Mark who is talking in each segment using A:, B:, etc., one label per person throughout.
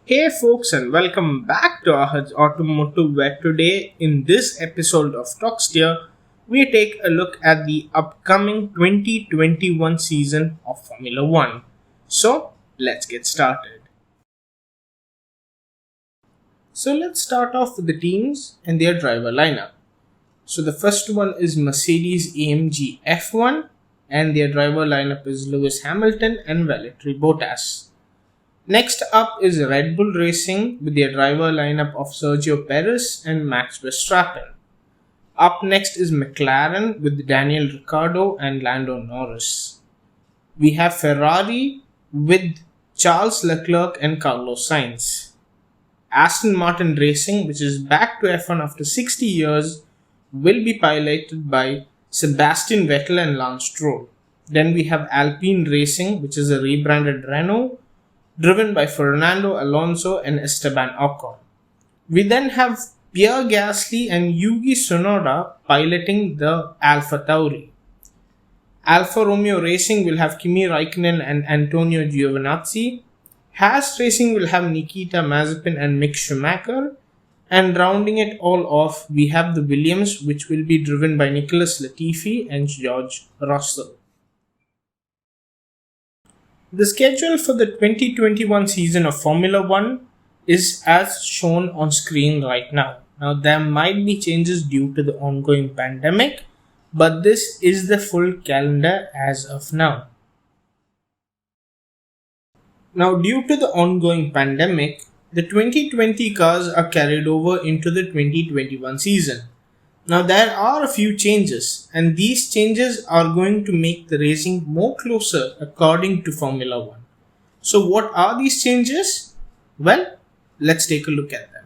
A: Hey folks, and welcome back to Ahad's Automotive, where today in this episode of TorqSteer we take a look at the upcoming 2021 season of Formula 1. So let's get started. So let's start off with the teams and their driver lineup. So the first one is Mercedes Amg F1, and their driver lineup is Lewis Hamilton and Valtteri Bottas. Next up is Red Bull Racing with their driver lineup of Sergio Perez and Max Verstappen. Up next is Mclaren with Daniel Ricciardo and Lando Norris. We have Ferrari with Charles Leclerc and Carlos Sainz. Aston Martin Racing, which is back to F1 after 60 years, will be piloted by Sebastian Vettel and Lance Stroll. Then we have Alpine Racing, which is a rebranded Renault, driven by Fernando Alonso and Esteban Ocon. We then have Pierre Gasly and Yuki Tsunoda piloting the Alpha Tauri. Alfa Romeo Racing will have Kimi Raikkonen and Antonio Giovinazzi. Haas Racing will have Nikita Mazepin and Mick Schumacher. And rounding it all off, we have the Williams, which will be driven by Nicholas Latifi and George Russell. The schedule for the 2021 season of Formula 1 is as shown on screen right now. Now, there might be changes due to the ongoing pandemic, but this is the full calendar as of now. Now, due to the ongoing pandemic, the 2020 cars are carried over into the 2021 season. Now, there are a few changes, and these changes are going to make the racing more closer according to Formula 1. So, what are these changes? Well, let's take a look at them.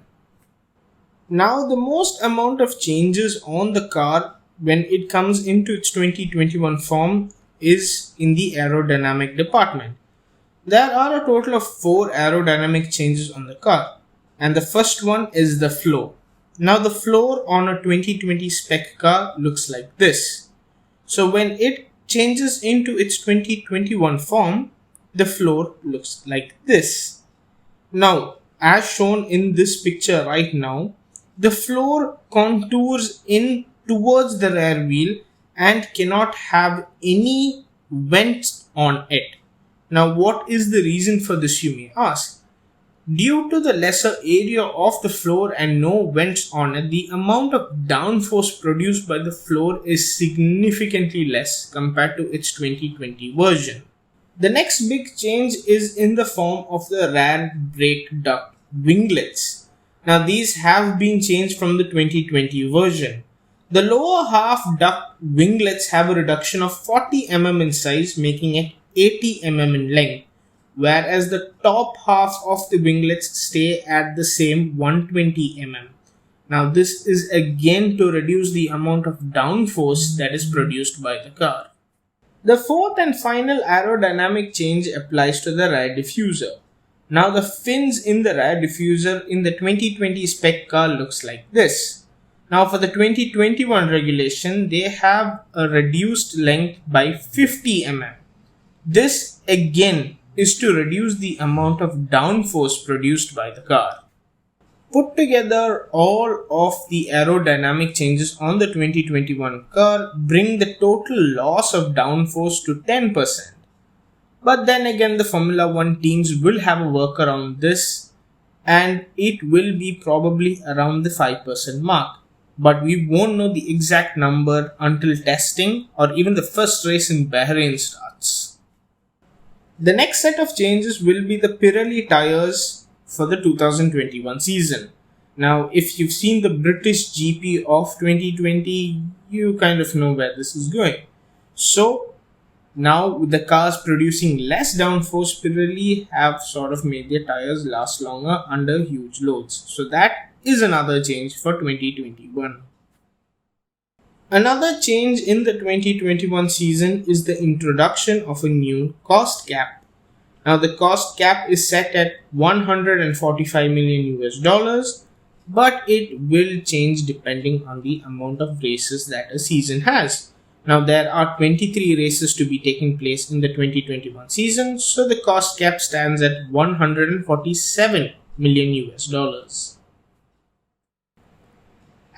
A: Now, the most amount of changes on the car when it comes into its 2021 form is in the aerodynamic department. There are a total of 4 aerodynamic changes on the car, and the first one is the floor. Now the floor on a 2020 spec car looks like this. So when it changes into its 2021 form, the floor looks like this. Now, as shown in this picture right now, the floor contours in towards the rear wheel and cannot have any vents on it. Now, what is the reason for this, you may ask? Due to the lesser area of the floor and no vents on it, the amount of downforce produced by the floor is significantly less compared to its 2020 version. The next big change is in the form of the rear brake duct winglets. Now, these have been changed from the 2020 version. The lower half duct winglets have a reduction of 40 mm in size, making it 80 mm in length, whereas the top half of the winglets stay at the same 120 mm. Now, this is again to reduce the amount of downforce that is produced by the car. The fourth and final aerodynamic change applies to the rear diffuser. Now, the fins in the rear diffuser in the 2020 spec car looks like this. Now, for the 2021 regulation, they have a reduced length by 50 mm. This again is to reduce the amount of downforce produced by the car. Put together, all of the aerodynamic changes on the 2021 car bring the total loss of downforce to 10%. But then again, the Formula 1 teams will have a work around this, and it will be probably around the 5% mark. But we won't know the exact number until testing or even the first race in Bahrain starts. The next set of changes will be the Pirelli tires for the 2021 season. Now, if you've seen the British GP of 2020, you kind of know where this is going. So, now with the cars producing less downforce, Pirelli have sort of made their tires last longer under huge loads. So, that is another change for 2021. Another change in the 2021 season is the introduction of a new cost cap. Now, the cost cap is set at 145 million US dollars, but it will change depending on the amount of races that a season has. Now, there are 23 races to be taking place in the 2021 season, so the cost cap stands at 147 million US dollars.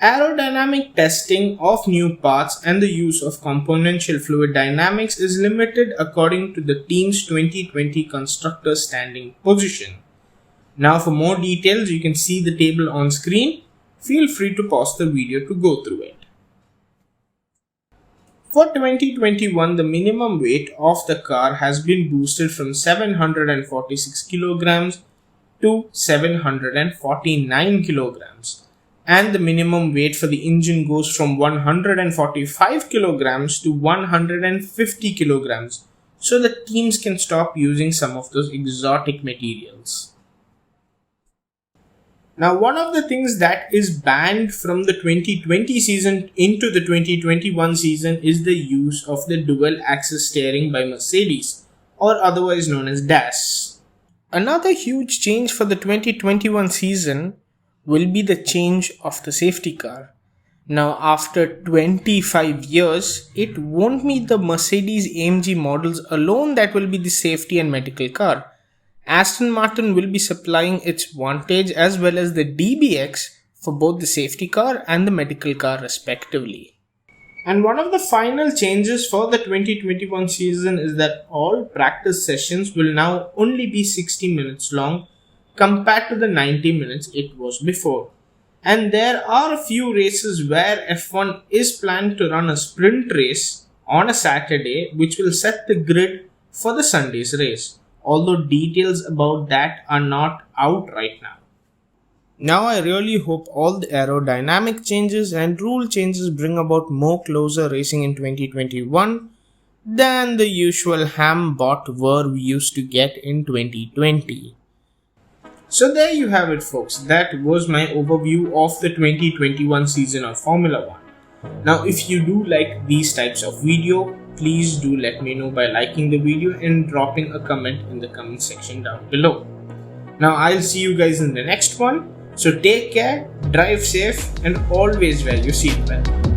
A: Aerodynamic testing of new parts and the use of componential fluid dynamics is limited according to the team's 2020 constructor standing position. Now for more details, you can see the table on screen. Feel free to pause the video to go through it. For 2021, the minimum weight of the car has been boosted from 746 kilograms to 749 kilograms. And the minimum weight for the engine goes from 145 kilograms to 150 kilograms, so the teams can stop using some of those exotic materials. Now, one of the things that is banned from the 2020 season into the 2021 season is the use of the dual axis steering by Mercedes, or otherwise known as DAS. Another huge change for the 2021 season will be the change of the safety car. Now, after 25 years, it won't be the Mercedes AMG models alone that will be the safety and medical car. Aston Martin will be supplying its Vantage as well as the DBX for both the safety car and the medical car respectively. And one of the final changes for the 2021 season is that all practice sessions will now only be 60 minutes long compared to the 90 minutes it was before. And there are a few races where F1 is planned to run a sprint race on a Saturday, which will set the grid for the Sunday's race, although details about that are not out right now. Now I really hope all the aerodynamic changes and rule changes bring about more closer racing in 2021 than the usual ham-bot whir we used to get in 2020. So there you have it, folks. That was my overview of the 2021 season of Formula 1. Now if you do like these types of video, please do let me know by liking the video and dropping a comment in the comment section down below. Now I'll see you guys in the next one. So take care, drive safe, and always wear your seatbelt.